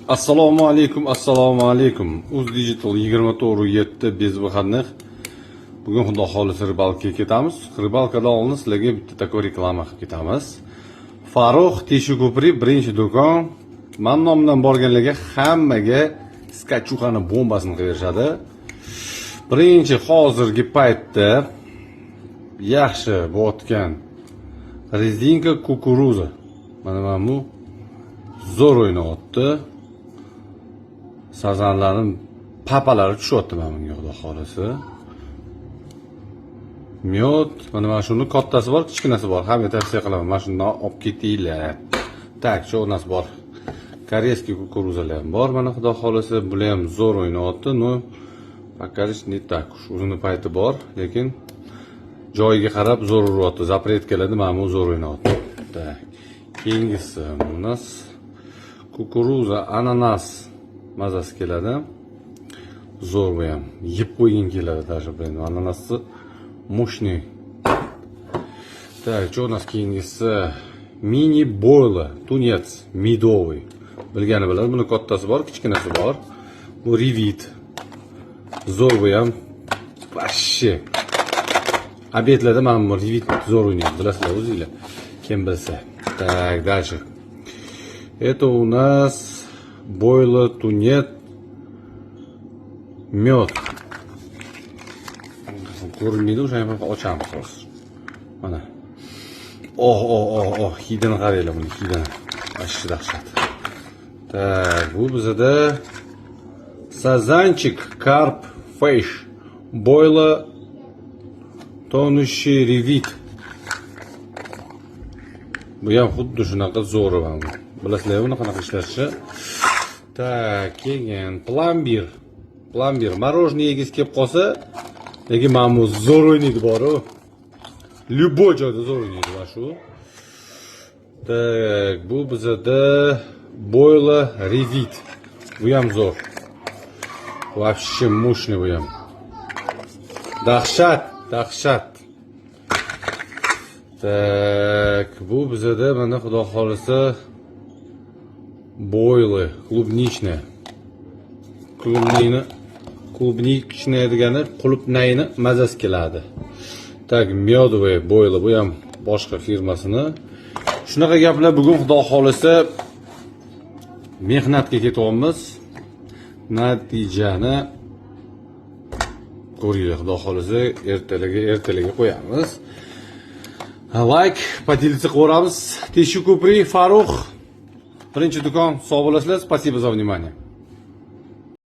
Assalomu alaykum. Uz Digital 24/7 bezbexatlik. Bugun xudo xolisi ribalkaga ketamiz. Ribalkada oldin sizlarga bitta takoy reklama qilib ketamiz. Farruh Teshiko'pri birinchi do'kon. Men nomidan borganlarga hammaga skachuxani bombasini qilishadi. Birinchi hozirgi paytda yaxshi bo'tgan rezinka kukuruza. Mana bu zo'r o'ynayapti. Sazanlarning papalari tushyapti mana bunga xudo xolisi. Myot, mana shuni kattasi bor, kichkinasi bor. Hamma tavsiya qilaman. Mana shundan olib ketinglar. Tak, cho'nasi bor. Koreyskiy kukuruzalar ham bor. Mana xudo xolisi, bular ham zo'r o'ynayapti. No, показать не так. Uzun payti bor, lekin joyiga qarab zo'r uryapti. Zapretkalarda mana bu zo'r o'ynayapti. Tak. Keyingisi u nas kukuruza, ananas mazasi keladi. Zo'r bu ham. Yeb qo'ygin keladi даже, блин. Ananasni мощный. Так, что у нас keyingisi? Mini boyla, tunец, медовый. Bilgani biladi, buni kattasi bor, kichkinasi bor. Bu rivit. Zo'r bu ham. Вообще. Обедlarda mana bu rivit zo'r o'ynaydi, bilasizlar o'zingizlar. Kim bilsa. Так, дальше. Это у нас boyla, tunец, мед. Ko'rinmaydi, o'sha ham ochamiz hozir. Mana. Hidini qaranglar, buni hidini. Ashshi dahshat. Так, bu bizda sazanchik, karp, fish, boyla, тонущий revit. Bu ham xuddi shunaqa zo'r va bilasizlar buni qanaqa ishlashni. Так, keyin plambir. Plambir мороженое yegiz kelib qolsa, lekin mana bu zo'r o'ynaydi bor-ku. Любой joyda zo'r o'ynaydi mana shu. Так, bu bizda boyla revit. Bu ham zo'r. Вообще мощный bu ham. Dahshat. Так, bu bizda mana xudo xolisa boyla, клубничная. Клубничная degani qulupnayni mazasi keladi. Так, медовый boyla, bu ham boshqa firmasini. Shunaqa gaplar bugun xudo xolisa mehnatga ketyapmiz. Natijani ko'ringlar, xudo xolisa ertaga qo'yamiz. Like, поделиться qilamiz. Teshiko'pri Farruh. Birinchi do'kon, sog' bo'lasizlar. Спасибо за внимание.